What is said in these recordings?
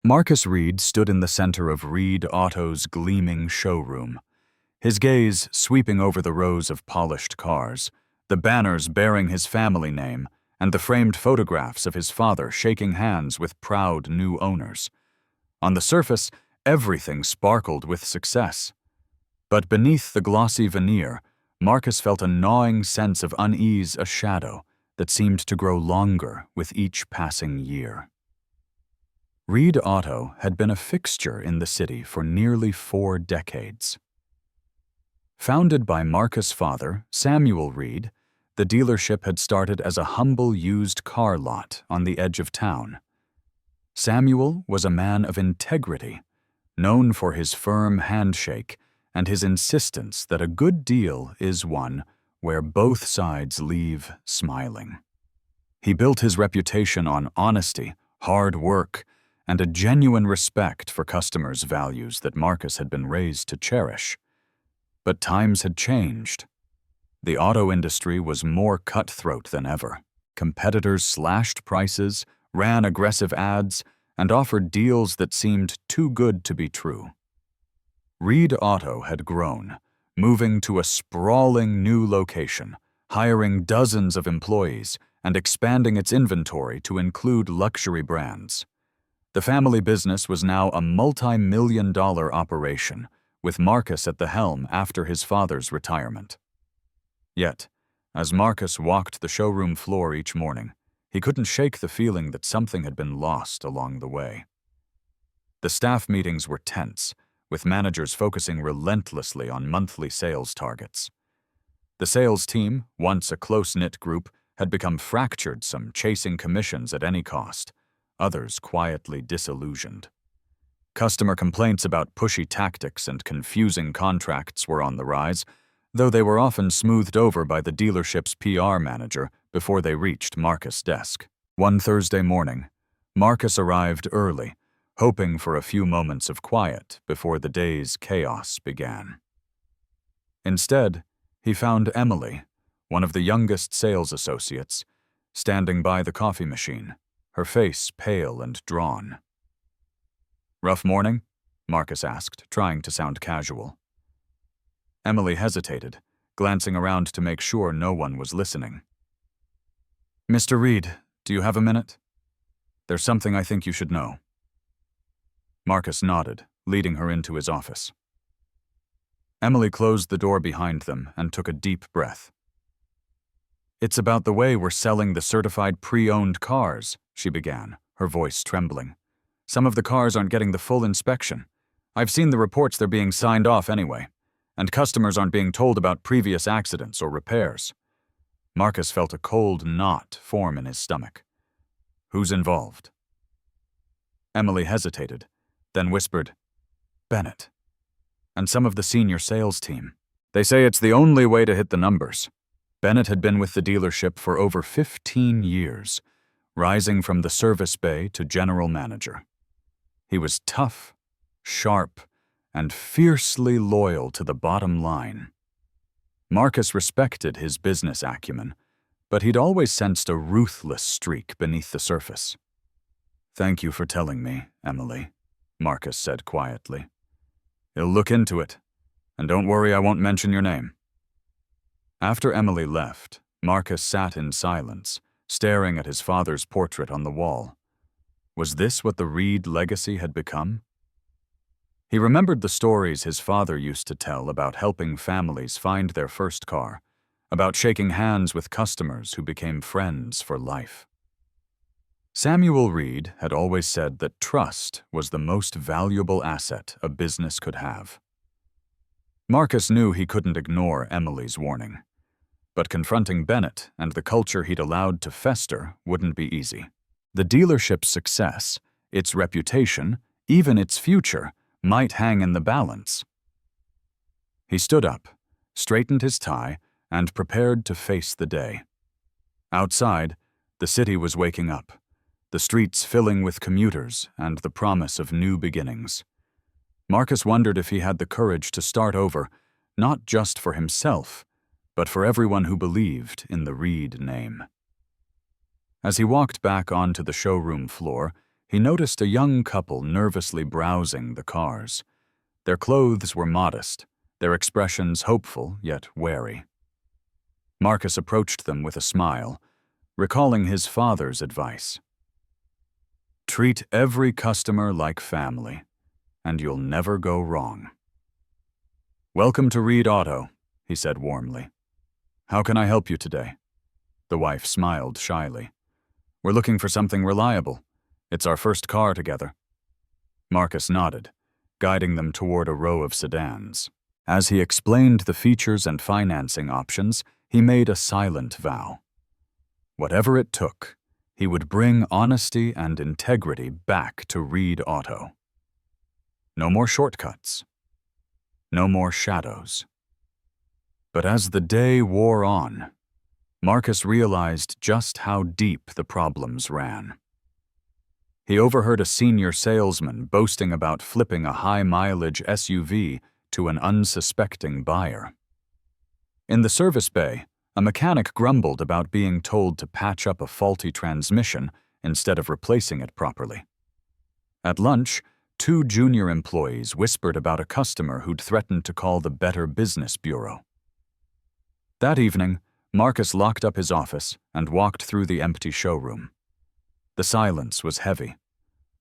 Marcus Reed stood in the center of Reed Auto's gleaming showroom, his gaze sweeping over the rows of polished cars, the banners bearing his family name, and the framed photographs of his father shaking hands with proud new owners. On the surface, everything sparkled with success. But beneath the glossy veneer, Marcus felt a gnawing sense of unease, a shadow that seemed to grow longer with each passing year. Reed Auto had been a fixture in the city for nearly 4 decades. Founded by Marcus' father, Samuel Reed, the dealership had started as a humble used car lot on the edge of town. Samuel was a man of integrity, known for his firm handshake and his insistence that a good deal is one where both sides leave smiling. He built his reputation on honesty, hard work, and a genuine respect for customers' values that Marcus had been raised to cherish. But times had changed. The auto industry was more cutthroat than ever. Competitors slashed prices, ran aggressive ads, and offered deals that seemed too good to be true. Reed Auto had grown, moving to a sprawling new location, hiring dozens of employees, and expanding its inventory to include luxury brands. The family business was now a multi-million-dollar operation, with Marcus at the helm after his father's retirement. Yet, as Marcus walked the showroom floor each morning, he couldn't shake the feeling that something had been lost along the way. The staff meetings were tense, with managers focusing relentlessly on monthly sales targets. The sales team, once a close-knit group, had become fractured, some chasing commissions at any cost, others quietly disillusioned. Customer complaints about pushy tactics and confusing contracts were on the rise, though they were often smoothed over by the dealership's PR manager before they reached Marcus' desk. One Thursday morning, Marcus arrived early, hoping for a few moments of quiet before the day's chaos began. Instead, he found Emily, one of the youngest sales associates, standing by the coffee machine, her face pale and drawn. "Rough morning?" Marcus asked, trying to sound casual. Emily hesitated, glancing around to make sure no one was listening. "Mr. Reed, do you have a minute? There's something I think you should know." Marcus nodded, leading her into his office. Emily closed the door behind them and took a deep breath. "It's about the way we're selling the certified pre-owned cars," she began, her voice trembling. "Some of the cars aren't getting the full inspection. I've seen the reports they're being signed off anyway, and customers aren't being told about previous accidents or repairs." Marcus felt a cold knot form in his stomach. "Who's involved?" Emily hesitated, then whispered, "Bennett. And some of the senior sales team. They say it's the only way to hit the numbers." Bennett had been with the dealership for over 15 years, rising from the service bay to general manager. He was tough, sharp, and fiercely loyal to the bottom line. Marcus respected his business acumen, but he'd always sensed a ruthless streak beneath the surface. "Thank you for telling me, Emily," Marcus said quietly. "He'll look into it, and don't worry, I won't mention your name." After Emily left, Marcus sat in silence, staring at his father's portrait on the wall. Was this what the Reed legacy had become? He remembered the stories his father used to tell about helping families find their first car, about shaking hands with customers who became friends for life. Samuel Reed had always said that trust was the most valuable asset a business could have. Marcus knew he couldn't ignore Emily's warning. But confronting Bennett and the culture he'd allowed to fester wouldn't be easy. The dealership's success, its reputation, even its future, might hang in the balance. He stood up, straightened his tie, and prepared to face the day. Outside, the city was waking up, the streets filling with commuters and the promise of new beginnings. Marcus wondered if he had the courage to start over, not just for himself, but for everyone who believed in the Reed name. As he walked back onto the showroom floor, he noticed a young couple nervously browsing the cars. Their clothes were modest, their expressions hopeful yet wary. Marcus approached them with a smile, recalling his father's advice. Treat every customer like family, and you'll never go wrong. Welcome to Reed Auto, he said warmly. How can I help you today? The wife smiled shyly. We're looking for something reliable. It's our first car together. Marcus nodded, guiding them toward a row of sedans. As he explained the features and financing options, he made a silent vow. Whatever it took, he would bring honesty and integrity back to Reed Auto. No more shortcuts. No more shadows. But as the day wore on, Marcus realized just how deep the problems ran. He overheard a senior salesman boasting about flipping a high-mileage SUV to an unsuspecting buyer. In the service bay, a mechanic grumbled about being told to patch up a faulty transmission instead of replacing it properly. At lunch, 2 junior employees whispered about a customer who'd threatened to call the Better Business Bureau. That evening, Marcus locked up his office and walked through the empty showroom. The silence was heavy,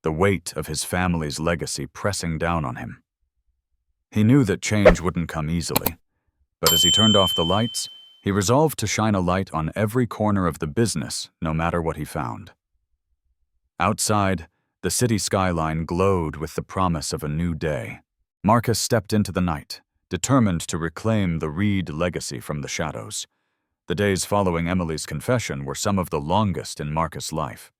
the weight of his family's legacy pressing down on him. He knew that change wouldn't come easily, but as he turned off the lights, he resolved to shine a light on every corner of the business, no matter what he found. Outside, the city skyline glowed with the promise of a new day. Marcus stepped into the night, determined to reclaim the Reed legacy from the shadows. The days following Emily's confession were some of the longest in Marcus' life.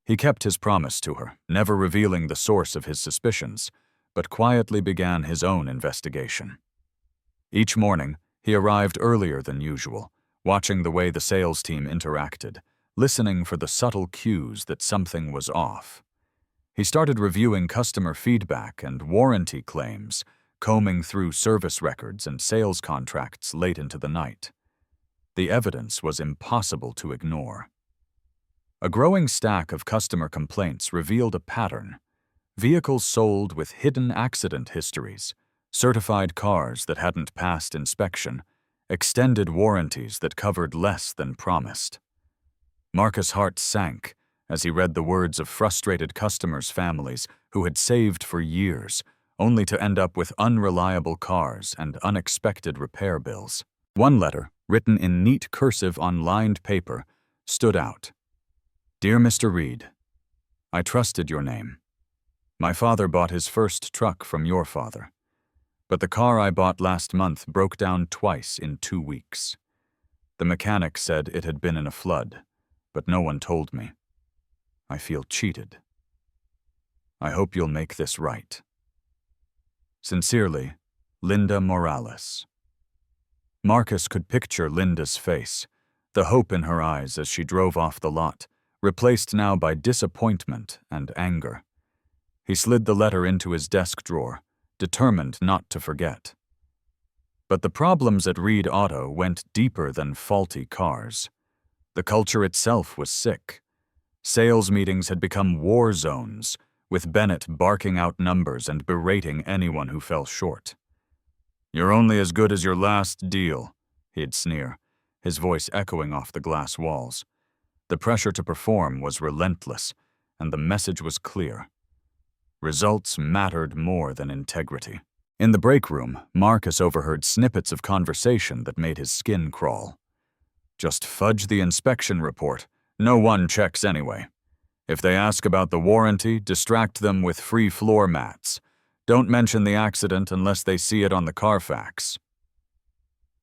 He kept his promise to her, never revealing the source of his suspicions, but quietly began his own investigation. Each morning, he arrived earlier than usual, watching the way the sales team interacted, listening for the subtle cues that something was off. He started reviewing customer feedback and warranty claims, combing through service records and sales contracts late into the night. The evidence was impossible to ignore. A growing stack of customer complaints revealed a pattern: vehicles sold with hidden accident histories, certified cars that hadn't passed inspection, extended warranties that covered less than promised. Marcus' heart sank as he read the words of frustrated customers' families who had saved for years, only to end up with unreliable cars and unexpected repair bills. One letter, written in neat cursive on lined paper, stood out. Dear Mr. Reed, I trusted your name. My father bought his first truck from your father, but the car I bought last month broke down twice in 2 weeks. The mechanic said it had been in a flood, but no one told me. I feel cheated. I hope you'll make this right. Sincerely, Linda Morales. Marcus could picture Linda's face, the hope in her eyes as she drove off the lot, replaced now by disappointment and anger. He slid the letter into his desk drawer, determined not to forget. But the problems at Reed Auto went deeper than faulty cars. The culture itself was sick. Sales meetings had become war zones, with Bennett barking out numbers and berating anyone who fell short. You're only as good as your last deal, he'd sneer, his voice echoing off the glass walls. The pressure to perform was relentless, and the message was clear. Results mattered more than integrity. In the break room, Marcus overheard snippets of conversation that made his skin crawl. Just fudge the inspection report. No one checks anyway. If they ask about the warranty, distract them with free floor mats. Don't mention the accident unless they see it on the Carfax.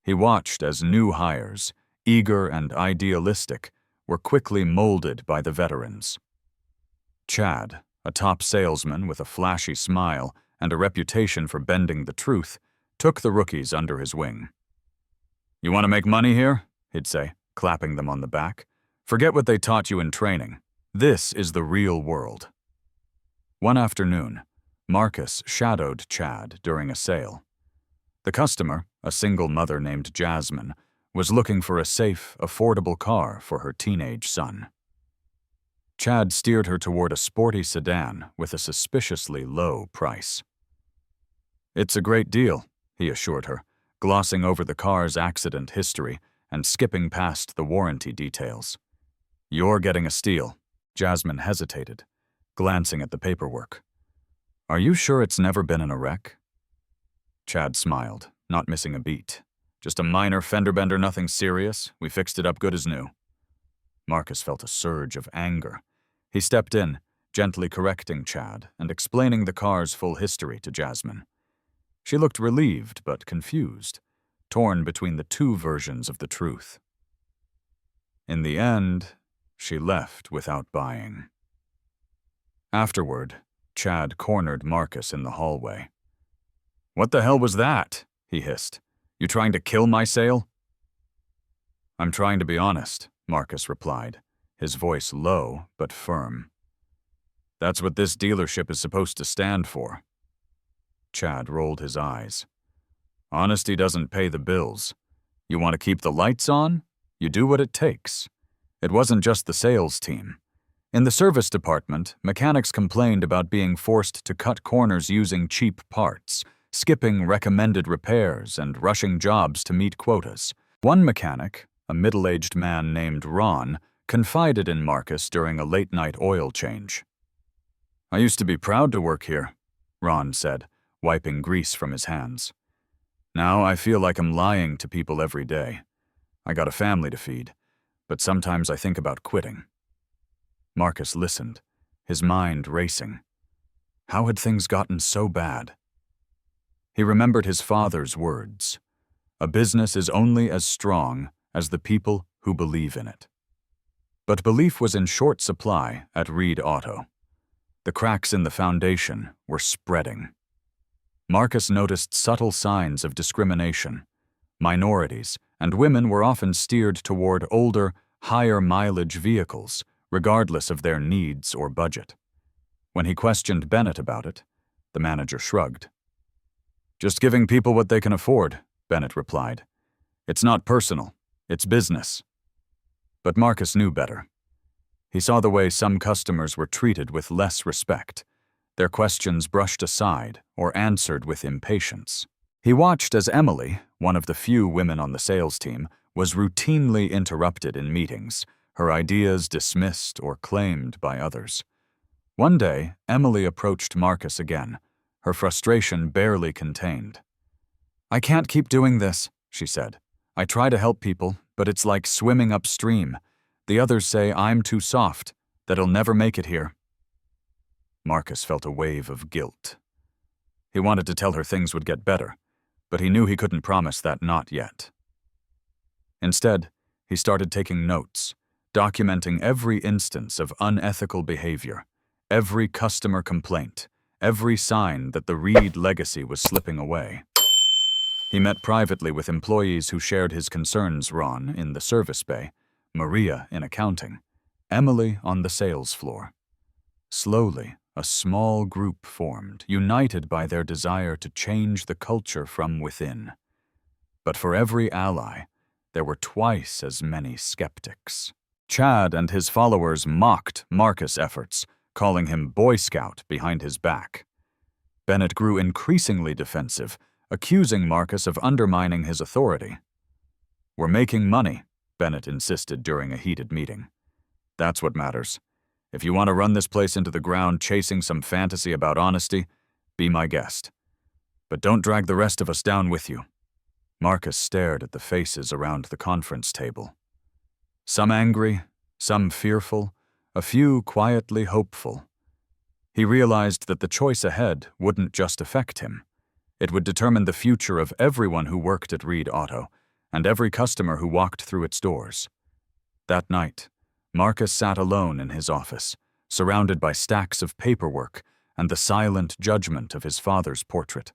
He watched as new hires, eager and idealistic, were quickly molded by the veterans. Chad, a top salesman with a flashy smile and a reputation for bending the truth, took the rookies under his wing. You want to make money here? He'd say, clapping them on the back. Forget what they taught you in training. This is the real world. One afternoon, Marcus shadowed Chad during a sale. The customer, a single mother named Jasmine, was looking for a safe, affordable car for her teenage son. Chad steered her toward a sporty sedan with a suspiciously low price. "It's a great deal," he assured her, glossing over the car's accident history and skipping past the warranty details. "You're getting a steal." Jasmine hesitated, glancing at the paperwork. "Are you sure it's never been in a wreck?" Chad smiled, not missing a beat. "Just a minor fender bender, nothing serious. We fixed it up good as new." Marcus felt a surge of anger. He stepped in, gently correcting Chad and explaining the car's full history to Jasmine. She looked relieved but confused, torn between the two versions of the truth. In the end, she left without buying. Afterward, Chad cornered Marcus in the hallway. "What the hell was that?" he hissed. "You trying to kill my sale?" "I'm trying to be honest," Marcus replied, his voice low but firm. "That's what this dealership is supposed to stand for." Chad rolled his eyes. "Honesty doesn't pay the bills. You want to keep the lights on? You do what it takes." It wasn't just the sales team. In the service department, mechanics complained about being forced to cut corners using cheap parts, skipping recommended repairs, and rushing jobs to meet quotas. One mechanic, a middle-aged man named Ron, confided in Marcus during a late-night oil change. "I used to be proud to work here," Ron said, wiping grease from his hands. "Now I feel like I'm lying to people every day. I got a family to feed, but sometimes I think about quitting." Marcus listened, his mind racing. How had things gotten so bad? He remembered his father's words. A business is only as strong as the people who believe in it. But belief was in short supply at Reed Auto. The cracks in the foundation were spreading. Marcus noticed subtle signs of discrimination. Minorities and women were often steered toward older, higher-mileage vehicles, regardless of their needs or budget. When he questioned Bennett about it, the manager shrugged. "Just giving people what they can afford," Bennett replied. "It's not personal, it's business." But Marcus knew better. He saw the way some customers were treated with less respect, their questions brushed aside or answered with impatience. He watched as Emily, one of the few women on the sales team, was routinely interrupted in meetings, her ideas dismissed or claimed by others. One day, Emily approached Marcus again, her frustration barely contained. "I can't keep doing this," she said. "I try to help people, but it's like swimming upstream. The others say I'm too soft, that I'll never make it here." Marcus felt a wave of guilt. He wanted to tell her things would get better, but he knew he couldn't promise that not yet. Instead, he started taking notes, documenting every instance of unethical behavior, every customer complaint, every sign that the Reed legacy was slipping away. He met privately with employees who shared his concerns: Ron in the service bay, Maria in accounting, Emily on the sales floor. Slowly, a small group formed, united by their desire to change the culture from within. But for every ally, there were twice as many skeptics. Chad and his followers mocked Marcus' efforts, calling him Boy Scout behind his back. Bennett grew increasingly defensive, accusing Marcus of undermining his authority. "We're making money," Bennett insisted during a heated meeting. "That's what matters. If you want to run this place into the ground chasing some fantasy about honesty, be my guest. But don't drag the rest of us down with you." Marcus stared at the faces around the conference table. Some angry, some fearful, a few quietly hopeful. He realized that the choice ahead wouldn't just affect him. It would determine the future of everyone who worked at Reed Auto and every customer who walked through its doors. That night, Marcus sat alone in his office, surrounded by stacks of paperwork and the silent judgment of his father's portrait.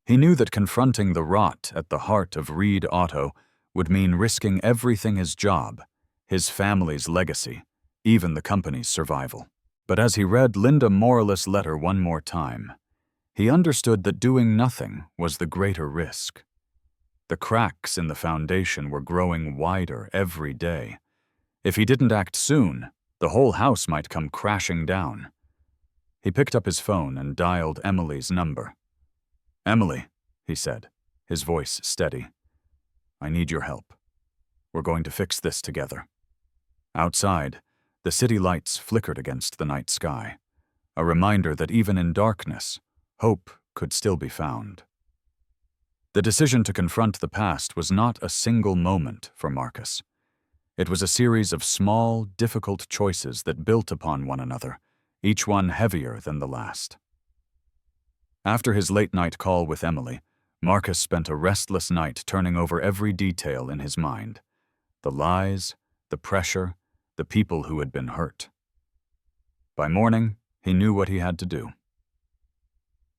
He knew that confronting the rot at the heart of Reed Auto would mean risking everything: his job, his family's legacy, even the company's survival. But as he read Linda Morales' letter one more time, he understood that doing nothing was the greater risk. The cracks in the foundation were growing wider every day. If he didn't act soon, The whole house might come crashing down. He picked up his phone and dialed Emily's number. "Emily," he said, his voice steady. "I need your help. We're going to fix this together." Outside, the city lights flickered against the night sky, a reminder that even in darkness, hope could still be found. The decision to confront the past was not a single moment for Marcus. It was a series of small, difficult choices that built upon one another, each one heavier than the last. After his late-night call with Emily, Marcus spent a restless night turning over every detail in his mind. The lies, the pressure, the people who had been hurt. By morning, he knew what he had to do.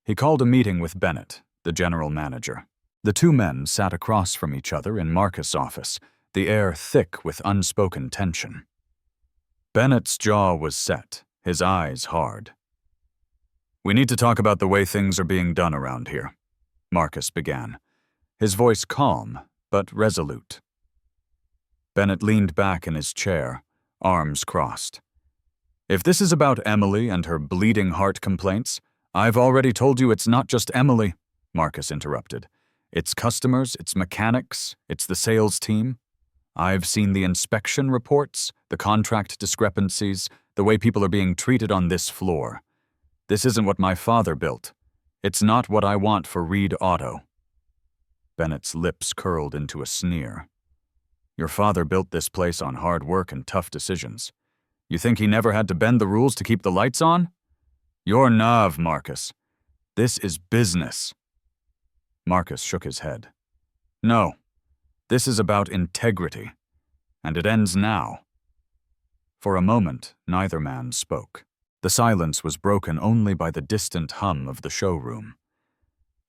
He called a meeting with Bennett, the general manager. The two men sat across from each other in Marcus' office, the air thick with unspoken tension. Bennett's jaw was set, his eyes hard. "We need to talk about the way things are being done around here," Marcus began, his voice calm but resolute. Bennett leaned back in his chair, arms crossed. "If this is about Emily and her bleeding heart complaints, I've already told you it's not just Emily," Marcus interrupted. "It's customers, it's mechanics, it's the sales team. I've seen the inspection reports, the contract discrepancies, the way people are being treated on this floor. This isn't what my father built. It's not what I want for Reed Auto." Bennett's lips curled into a sneer. "Your father built this place on hard work and tough decisions. You think he never had to bend the rules to keep the lights on? You're naive, Marcus. This is business." Marcus shook his head. "No, this is about integrity, and it ends now." For a moment, neither man spoke. The silence was broken only by the distant hum of the showroom.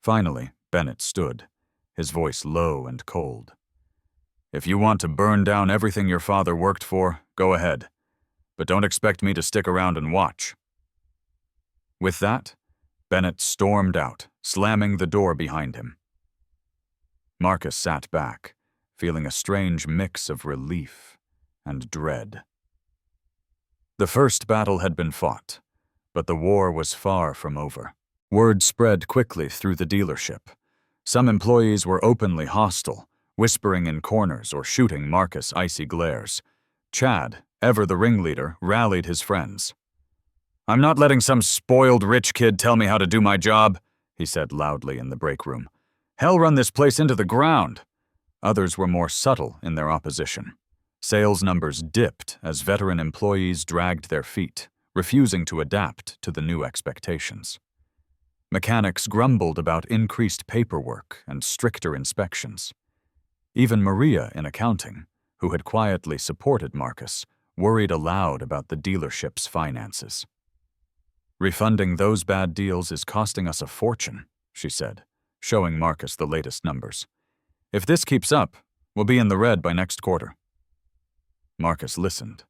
Finally, Bennett stood, his voice low and cold. "If you want to burn down everything your father worked for, go ahead. But don't expect me to stick around and watch." With that, Bennett stormed out, slamming the door behind him. Marcus sat back, feeling a strange mix of relief and dread. The first battle had been fought, but the war was far from over. Word spread quickly through the dealership. Some employees were openly hostile, whispering in corners or shooting Marcus icy glares. Chad, ever the ringleader, rallied his friends. "I'm not letting some spoiled rich kid tell me how to do my job," he said loudly in the break room. "Hell run this place into the ground." Others were more subtle in their opposition. Sales numbers dipped as veteran employees dragged their feet, refusing to adapt to the new expectations. Mechanics grumbled about increased paperwork and stricter inspections. Even Maria in accounting, who had quietly supported Marcus, worried aloud about the dealership's finances. "Refunding those bad deals is costing us a fortune," she said, showing Marcus the latest numbers. "If this keeps up, we'll be in the red by next quarter." Marcus listened,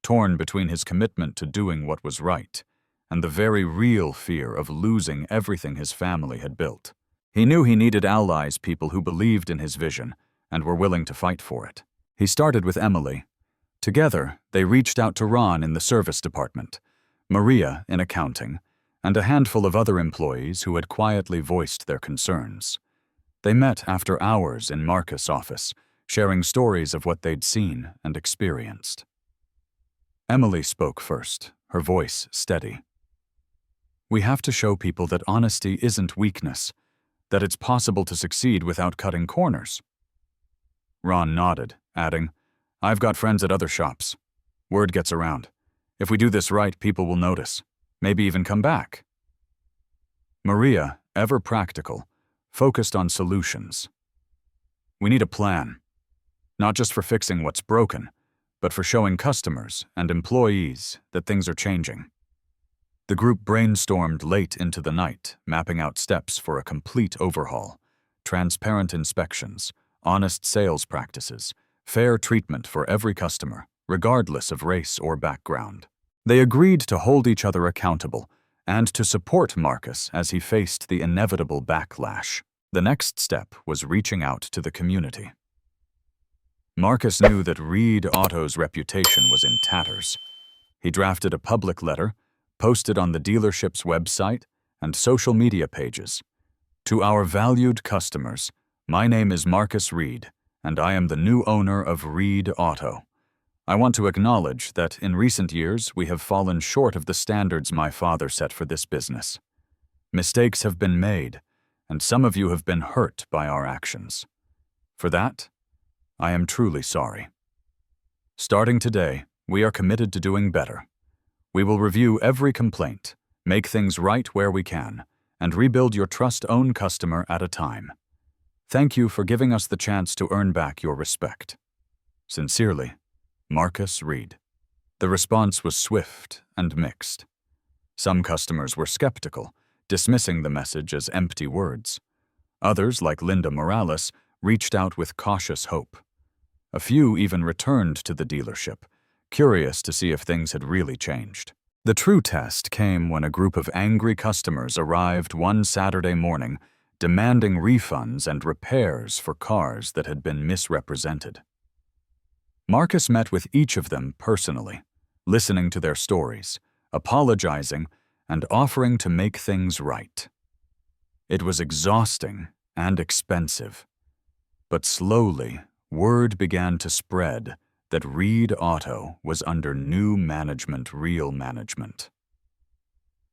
torn between his commitment to doing what was right and the very real fear of losing everything his family had built. He knew he needed allies, people who believed in his vision and were willing to fight for it. He started with Emily. Together, they reached out to Ron in the service department, Maria in accounting, and a handful of other employees who had quietly voiced their concerns. They met after hours in Marcus' office, sharing stories of what they'd seen and experienced. Emily spoke first, her voice steady. "We have to show people that honesty isn't weakness, that it's possible to succeed without cutting corners." Ron nodded, adding, "I've got friends at other shops. Word gets around. If we do this right, people will notice, maybe even come back." Maria, ever practical, focused on solutions. "We need a plan. Not just for fixing what's broken, but for showing customers and employees that things are changing." The group brainstormed late into the night, mapping out steps for a complete overhaul, transparent inspections, honest sales practices, fair treatment for every customer, regardless of race or background. They agreed to hold each other accountable and to support Marcus as he faced the inevitable backlash. The next step was reaching out to the community. Marcus knew that Reed Auto's reputation was in tatters. He drafted a public letter, posted on the dealership's website and social media pages. To our valued customers, my name is Marcus Reed, and I am the new owner of Reed Auto. I want to acknowledge that in recent years we have fallen short of the standards my father set for this business. Mistakes have been made, and some of you have been hurt by our actions. For that, I am truly sorry. Starting today, we are committed to doing better. We will review every complaint, make things right where we can, and rebuild your trust-owned customer at a time. Thank you for giving us the chance to earn back your respect. Sincerely, Marcus Reed. The response was swift and mixed. Some customers were skeptical, dismissing the message as empty words. Others, like Linda Morales, reached out with cautious hope. A few even returned to the dealership, curious to see if things had really changed. The true test came when a group of angry customers arrived one Saturday morning, demanding refunds and repairs for cars that had been misrepresented. Marcus met with each of them personally, listening to their stories, apologizing, and offering to make things right. It was exhausting and expensive, but slowly, word began to spread that Reed Auto was under new management, real management.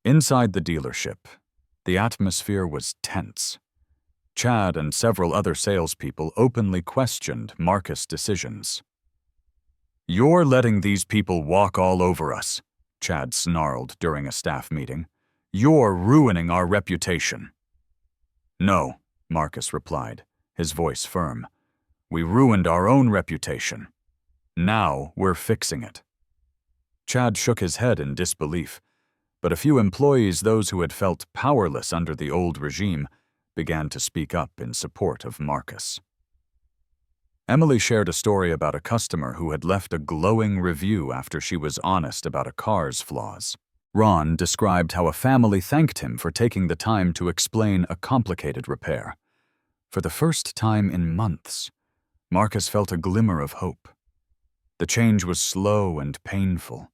Inside the dealership, the atmosphere was tense. Chad and several other salespeople openly questioned Marcus' decisions. "You're letting these people walk all over us," Chad snarled during a staff meeting. "You're ruining our reputation." "No," Marcus replied, his voice firm. "We ruined our own reputation. Now we're fixing it." Chad shook his head in disbelief, but a few employees, those who had felt powerless under the old regime, began to speak up in support of Marcus. Emily shared a story about a customer who had left a glowing review after she was honest about a car's flaws. Ron described how a family thanked him for taking the time to explain a complicated repair. For the first time in months, Marcus felt a glimmer of hope. The change was slow and painful,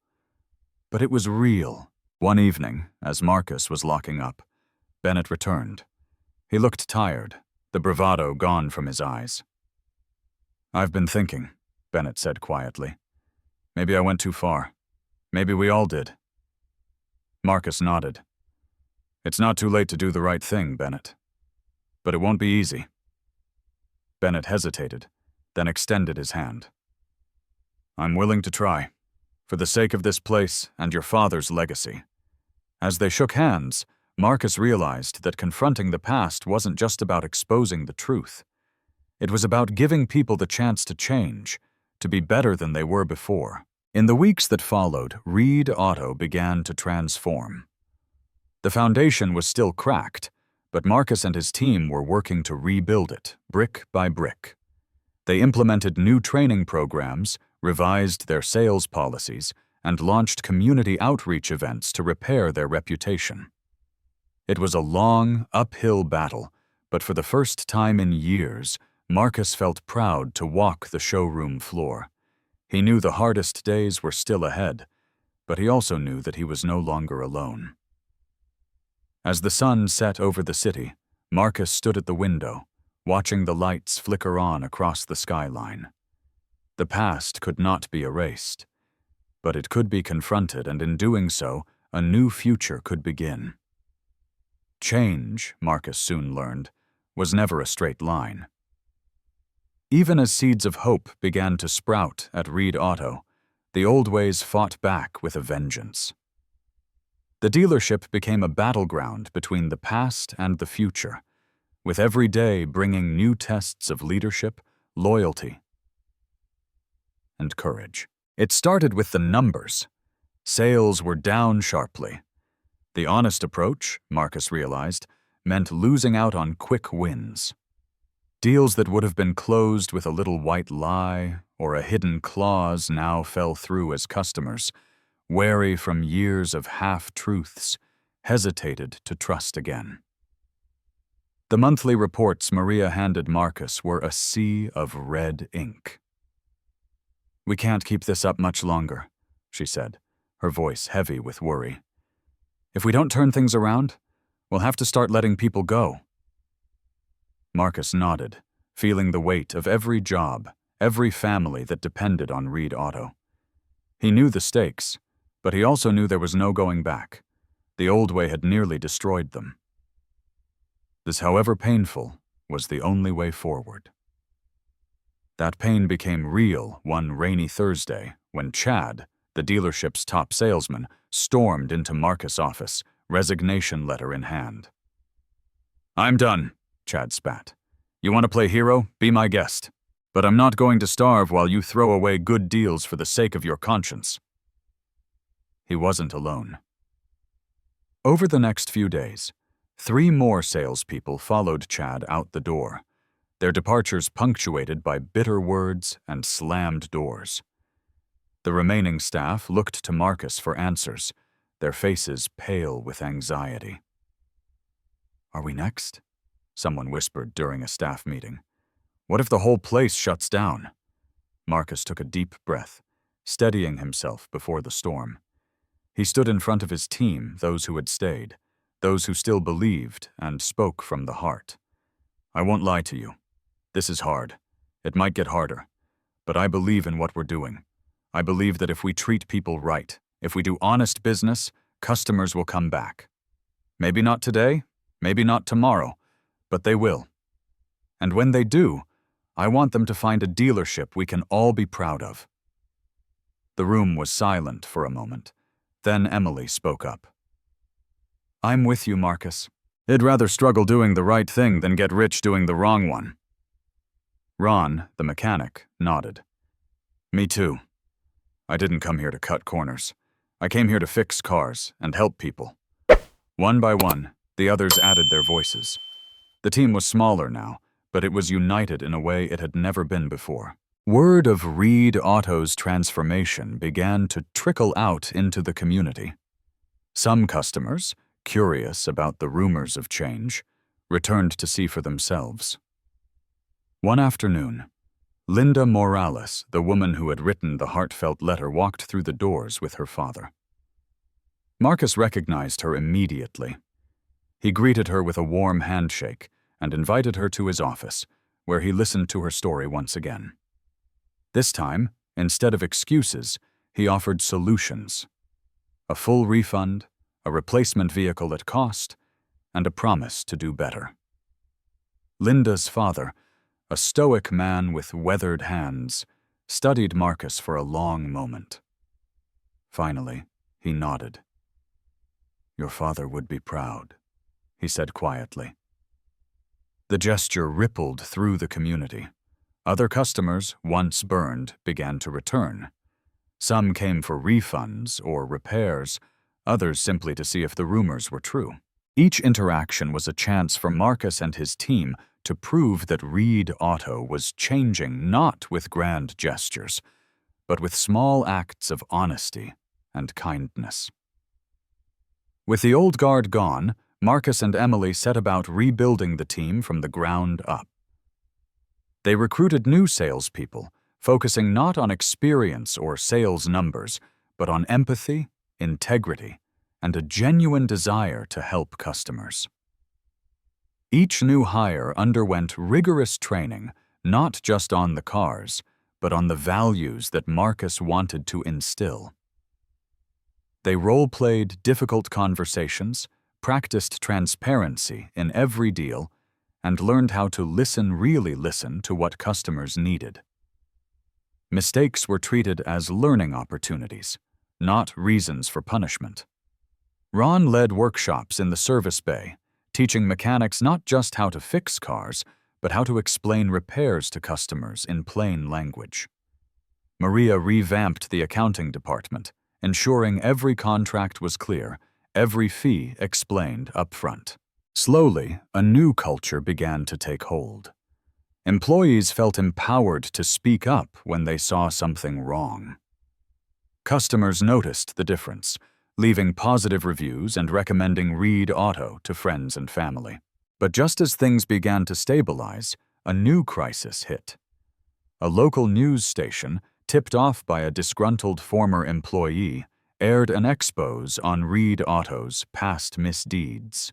but it was real. One evening, as Marcus was locking up, Bennett returned. He looked tired, the bravado gone from his eyes. "I've been thinking," Bennett said quietly. "Maybe I went too far. Maybe we all did." Marcus nodded. "It's not too late to do the right thing, Bennett. But it won't be easy." Bennett hesitated, then extended his hand. "I'm willing to try, for the sake of this place and your father's legacy." As they shook hands, Marcus realized that confronting the past wasn't just about exposing the truth. It was about giving people the chance to change, to be better than they were before. In the weeks that followed, Reed Auto began to transform. The foundation was still cracked, but Marcus and his team were working to rebuild it, brick by brick. They implemented new training programs, revised their sales policies, and launched community outreach events to repair their reputation. It was a long, uphill battle, but for the first time in years, Marcus felt proud to walk the showroom floor. He knew the hardest days were still ahead, but he also knew that he was no longer alone. As the sun set over the city, Marcus stood at the window, watching the lights flicker on across the skyline. The past could not be erased, but it could be confronted, and in doing so, a new future could begin. Change, Marcus soon learned, was never a straight line. Even as seeds of hope began to sprout at Reed Auto, the old ways fought back with a vengeance. The dealership became a battleground between the past and the future, with every day bringing new tests of leadership, loyalty, and courage. It started with the numbers. Sales were down sharply. The honest approach, Marcus realized, meant losing out on quick wins. Deals that would have been closed with a little white lie or a hidden clause now fell through as customers, wary from years of half-truths, hesitated to trust again. The monthly reports Maria handed Marcus were a sea of red ink. "We can't keep this up much longer," she said, her voice heavy with worry. "If we don't turn things around, we'll have to start letting people go." Marcus nodded, feeling the weight of every job, every family that depended on Reed Auto. He knew the stakes, but he also knew there was no going back. The old way had nearly destroyed them. This, however painful, was the only way forward. That pain became real one rainy Thursday when Chad, the dealership's top salesman, stormed into Marcus' office, resignation letter in hand. "I'm done," Chad spat. "You want to play hero? Be my guest. But I'm not going to starve while you throw away good deals for the sake of your conscience." He wasn't alone. Over the next few days, 3 more salespeople followed Chad out the door, their departures punctuated by bitter words and slammed doors. The remaining staff looked to Marcus for answers, their faces pale with anxiety. "Are we next?" someone whispered during a staff meeting. "What if the whole place shuts down?" Marcus took a deep breath, steadying himself before the storm. He stood in front of his team, those who had stayed, those who still believed and spoke from the heart. "I won't lie to you. This is hard. It might get harder. But I believe in what we're doing. I believe that if we treat people right, if we do honest business, customers will come back. Maybe not today, maybe not tomorrow, but they will. And when they do, I want them to find a dealership we can all be proud of." The room was silent for a moment. Then Emily spoke up. "I'm with you, Marcus. I'd rather struggle doing the right thing than get rich doing the wrong one." Ron, the mechanic, nodded. "Me too. I didn't come here to cut corners. I came here to fix cars and help people." One by one, the others added their voices. The team was smaller now, but it was united in a way it had never been before. Word of Reed Auto's transformation began to trickle out into the community. Some customers, curious about the rumors of change, returned to see for themselves. One afternoon, Linda Morales, the woman who had written the heartfelt letter, walked through the doors with her father. Marcus recognized her immediately. He greeted her with a warm handshake and invited her to his office, where he listened to her story once again. This time, instead of excuses, he offered solutions. A full refund, a replacement vehicle at cost, and a promise to do better. Linda's father, a stoic man with weathered hands, studied Marcus for a long moment. Finally, he nodded. "Your father would be proud," he said quietly. The gesture rippled through the community. Other customers, once burned, began to return. Some came for refunds or repairs, others simply to see if the rumors were true. Each interaction was a chance for Marcus and his team to prove that Reed Auto was changing not with grand gestures, but with small acts of honesty and kindness. With the old guard gone, Marcus and Emily set about rebuilding the team from the ground up. They recruited new salespeople, focusing not on experience or sales numbers, but on empathy, integrity, and a genuine desire to help customers. Each new hire underwent rigorous training, not just on the cars, but on the values that Marcus wanted to instill. They role-played difficult conversations, practiced transparency in every deal, and learned how to really listen to what customers needed. Mistakes were treated as learning opportunities, not reasons for punishment. Ron led workshops in the service bay, teaching mechanics not just how to fix cars, but how to explain repairs to customers in plain language. Maria revamped the accounting department, ensuring every contract was clear, every fee explained up front. Slowly, a new culture began to take hold. Employees felt empowered to speak up when they saw something wrong. Customers noticed the difference, leaving positive reviews and recommending Reed Auto to friends and family. But just as things began to stabilize, a new crisis hit. A local news station, tipped off by a disgruntled former employee, aired an expose on Reed Auto's past misdeeds.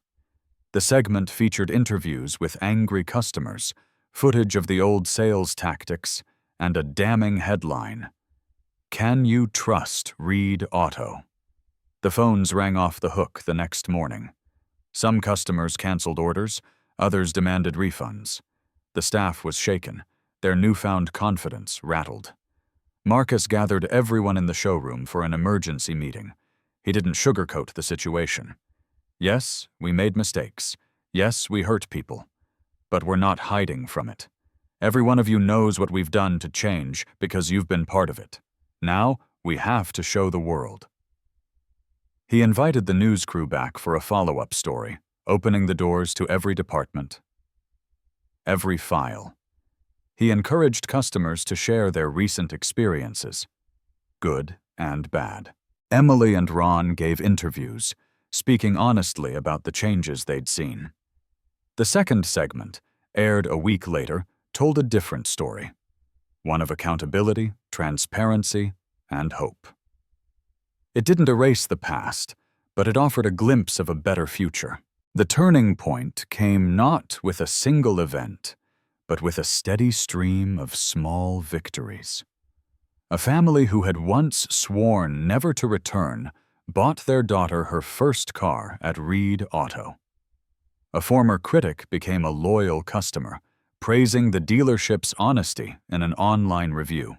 The segment featured interviews with angry customers, footage of the old sales tactics, and a damning headline: "Can you trust Reed Auto?" The phones rang off the hook the next morning. Some customers canceled orders, others demanded refunds. The staff was shaken, their newfound confidence rattled. Marcus gathered everyone in the showroom for an emergency meeting. He didn't sugarcoat the situation. Yes, we made mistakes. Yes, we hurt people. But we're not hiding from it. Every one of you knows what we've done to change because you've been part of it. Now, we have to show the world. He invited the news crew back for a follow-up story, opening the doors to every department, every file. He encouraged customers to share their recent experiences, good and bad. Emily and Ron gave interviews, speaking honestly about the changes they'd seen. The second segment, aired a week later, told a different story, one of accountability, transparency, and hope. It didn't erase the past, but it offered a glimpse of a better future. The turning point came not with a single event, but with a steady stream of small victories. A family who had once sworn never to return bought their daughter her first car at Reed Auto. A former critic became a loyal customer, praising the dealership's honesty in an online review.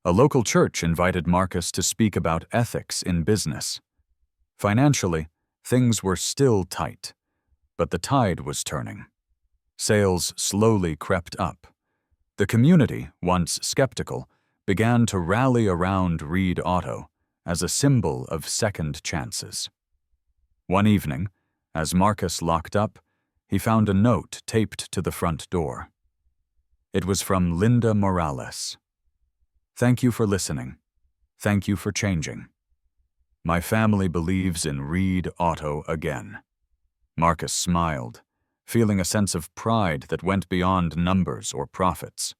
A local church invited Marcus to speak about ethics in business. Financially, things were still tight, but the tide was turning. Sales slowly crept up. The community, once skeptical, began to rally around Reed Auto as a symbol of second chances. One evening, as Marcus locked up, he found a note taped to the front door. It was from Linda Morales. "Thank you for listening. Thank you for changing. My family believes in Reed Auto again." Marcus smiled, feeling a sense of pride that went beyond numbers or profits.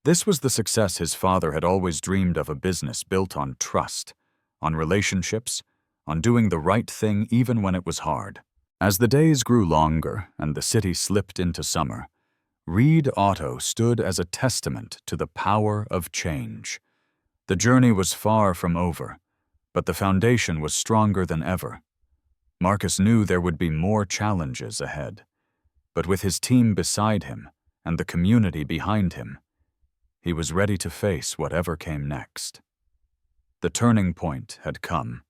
This was the success his father had always dreamed of, a business built on trust, on relationships, on doing the right thing even when it was hard. As the days grew longer and the city slipped into summer, Reed Auto stood as a testament to the power of change. The journey was far from over, but the foundation was stronger than ever. Marcus knew there would be more challenges ahead, but with his team beside him and the community behind him, he was ready to face whatever came next. The turning point had come,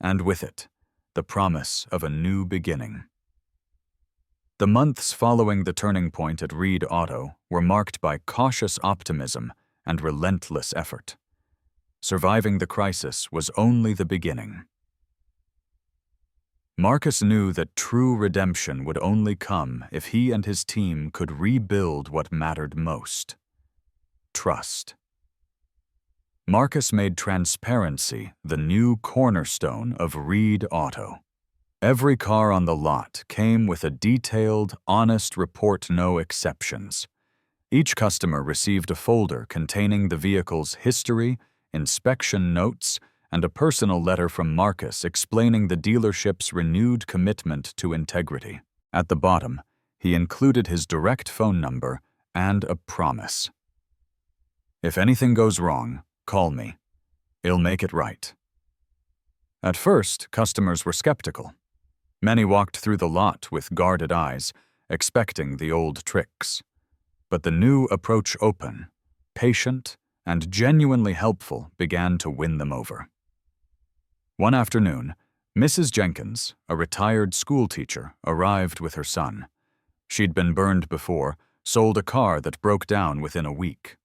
and with it, the promise of a new beginning. The months following the turning point at Reed Auto were marked by cautious optimism and relentless effort. Surviving the crisis was only the beginning. Marcus knew that true redemption would only come if he and his team could rebuild what mattered most: trust. Marcus made transparency the new cornerstone of Reed Auto. Every car on the lot came with a detailed, honest report, no exceptions. Each customer received a folder containing the vehicle's history, inspection notes, and a personal letter from Marcus explaining the dealership's renewed commitment to integrity. At the bottom, he included his direct phone number and a promise. "If anything goes wrong, call me. I'll make it right." At first, customers were skeptical. Many walked through the lot with guarded eyes, expecting the old tricks. But the new approach, open, patient, and genuinely helpful, began to win them over. One afternoon, Mrs. Jenkins, a retired schoolteacher, arrived with her son. She'd been burned before, sold a car that broke down within a week.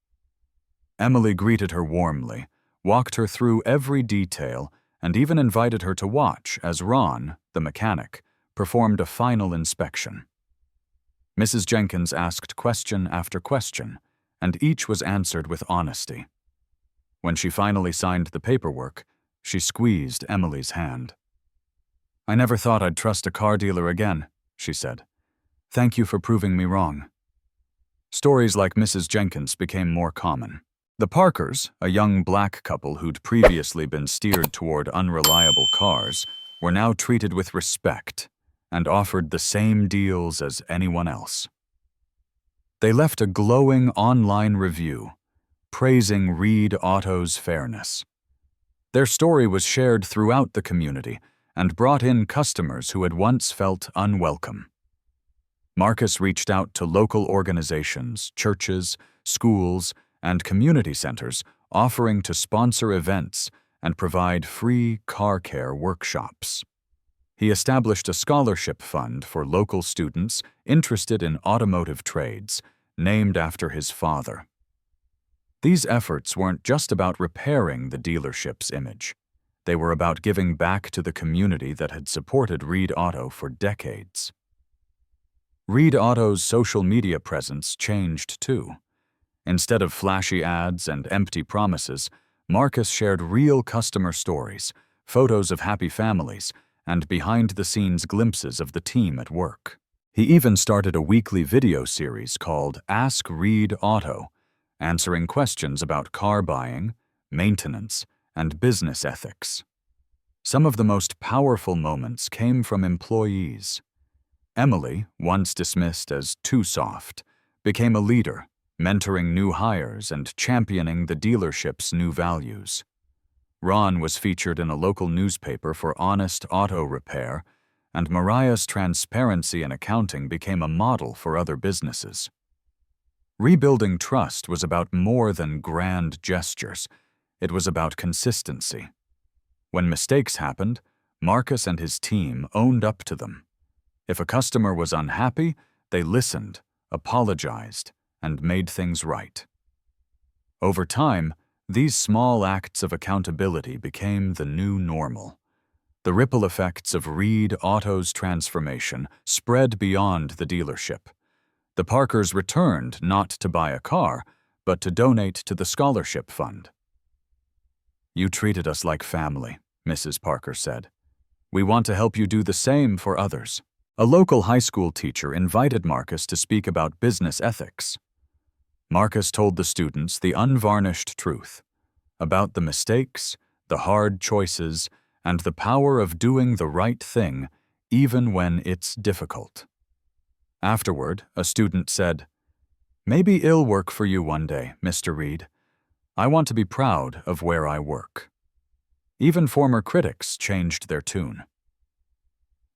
Emily greeted her warmly, walked her through every detail, and even invited her to watch as Ron, the mechanic, performed a final inspection. Mrs. Jenkins asked question after question, and each was answered with honesty. When she finally signed the paperwork, she squeezed Emily's hand. "I never thought I'd trust a car dealer again," she said. "Thank you for proving me wrong." Stories like Mrs. Jenkins became more common. The Parkers, a young black couple who'd previously been steered toward unreliable cars, were now treated with respect and offered the same deals as anyone else. They left a glowing online review, praising Reed Auto's fairness. Their story was shared throughout the community and brought in customers who had once felt unwelcome. Marcus reached out to local organizations, churches, schools, and community centers, offering to sponsor events and provide free car care workshops. He established a scholarship fund for local students interested in automotive trades, named after his father. These efforts weren't just about repairing the dealership's image. They were about giving back to the community that had supported Reed Auto for decades. Reed Auto's social media presence changed too. Instead of flashy ads and empty promises, Marcus shared real customer stories, photos of happy families, and behind-the-scenes glimpses of the team at work. He even started a weekly video series called Ask Reed Auto, answering questions about car buying, maintenance, and business ethics. Some of the most powerful moments came from employees. Emily, once dismissed as too soft, became a leader, mentoring new hires and championing the dealership's new values. Ron was featured in a local newspaper for honest auto repair, and Mariah's transparency in accounting became a model for other businesses. Rebuilding trust was about more than grand gestures. It was about consistency. When mistakes happened, Marcus and his team owned up to them. If a customer was unhappy, they listened, apologized, and made things right. Over time, these small acts of accountability became the new normal. The ripple effects of Reed Auto's transformation spread beyond the dealership. The Parkers returned not to buy a car, but to donate to the scholarship fund. "You treated us like family," Mrs. Parker said. "We want to help you do the same for others." A local high school teacher invited Marcus to speak about business ethics. Marcus told the students the unvarnished truth about the mistakes, the hard choices, and the power of doing the right thing even when it's difficult. Afterward, a student said, "Maybe it'll work for you one day, Mr. Reed. I want to be proud of where I work." Even former critics changed their tune.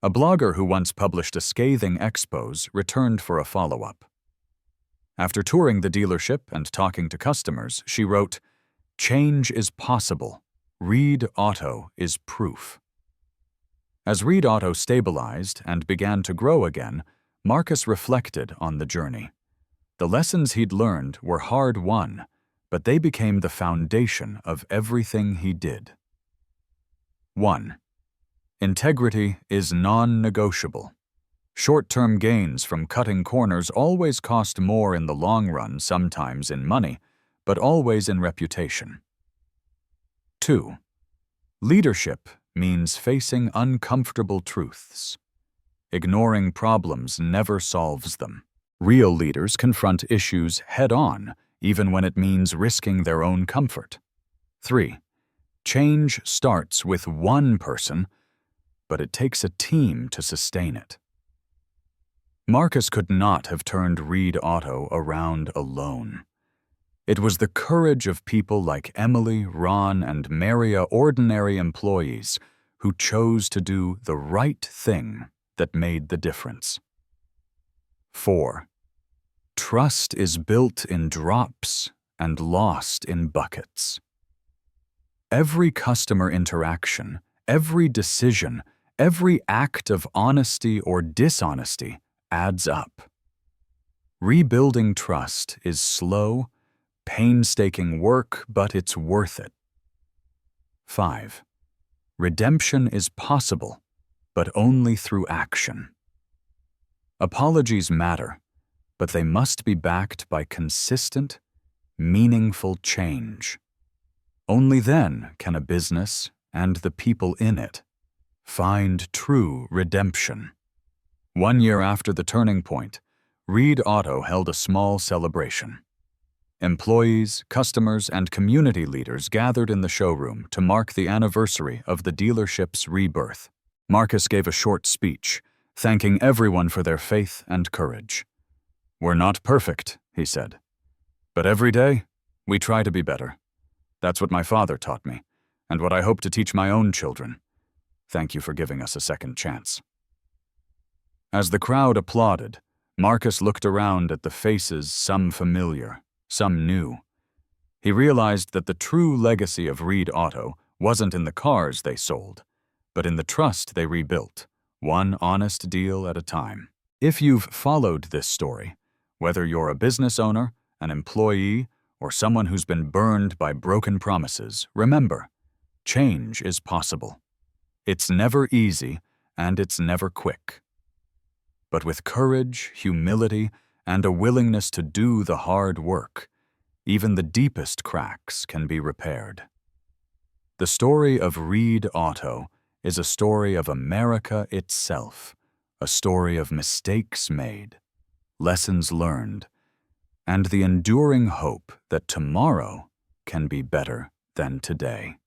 A blogger who once published a scathing expose returned for a follow-up. After touring the dealership and talking to customers, she wrote, "Change is possible. Reed Auto is proof." As Reed Auto stabilized and began to grow again, Marcus reflected on the journey. The lessons he'd learned were hard-won, but they became the foundation of everything he did. 1. Integrity is non-negotiable. Short-term gains from cutting corners always cost more in the long run, sometimes in money, but always in reputation. 2. Leadership means facing uncomfortable truths. Ignoring problems never solves them. Real leaders confront issues head-on, even when it means risking their own comfort. 3. Change starts with one person, but it takes a team to sustain it. Marcus could not have turned Reed Auto around alone. It was the courage of people like Emily, Ron, and Maria, ordinary employees, who chose to do the right thing that made the difference. 4. Trust is built in drops and lost in buckets. Every customer interaction, every decision, every act of honesty or dishonesty adds up. Rebuilding trust is slow, painstaking work, but it's worth it. 5. Redemption is possible, but only through action. Apologies matter, but they must be backed by consistent, meaningful change. Only then can a business and the people in it find true redemption. 1 year after the turning point, Reed Auto held a small celebration. Employees, customers, and community leaders gathered in the showroom to mark the anniversary of the dealership's rebirth. Marcus gave a short speech, thanking everyone for their faith and courage. "We're not perfect," he said. "But every day, we try to be better. That's what my father taught me, and what I hope to teach my own children. Thank you for giving us a second chance." As the crowd applauded, Marcus looked around at the faces, some familiar, some new. He realized that the true legacy of Reed Auto wasn't in the cars they sold, but in the trust they rebuilt, one honest deal at a time. If you've followed this story, whether you're a business owner, an employee, or someone who's been burned by broken promises, remember, change is possible. It's never easy, and it's never quick. But with courage, humility, and a willingness to do the hard work, even the deepest cracks can be repaired. The story of Reed Auto is a story of America itself, a story of mistakes made, lessons learned, and the enduring hope that tomorrow can be better than today.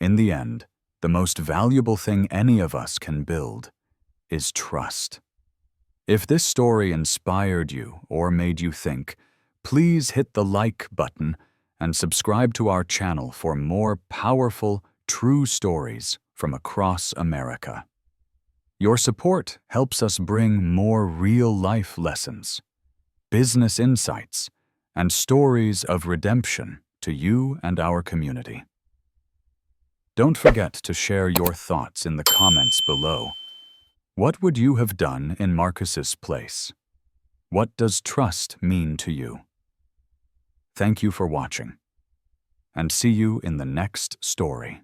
In the end, the most valuable thing any of us can build is trust. If this story inspired you or made you think, please hit the like button and subscribe to our channel for more powerful, true stories from across America. Your support helps us bring more real-life lessons, business insights, and stories of redemption to you and our community. Don't forget to share your thoughts in the comments below. What would you have done in Marcus's place? What does trust mean to you? Thank you for watching, and see you in the next story.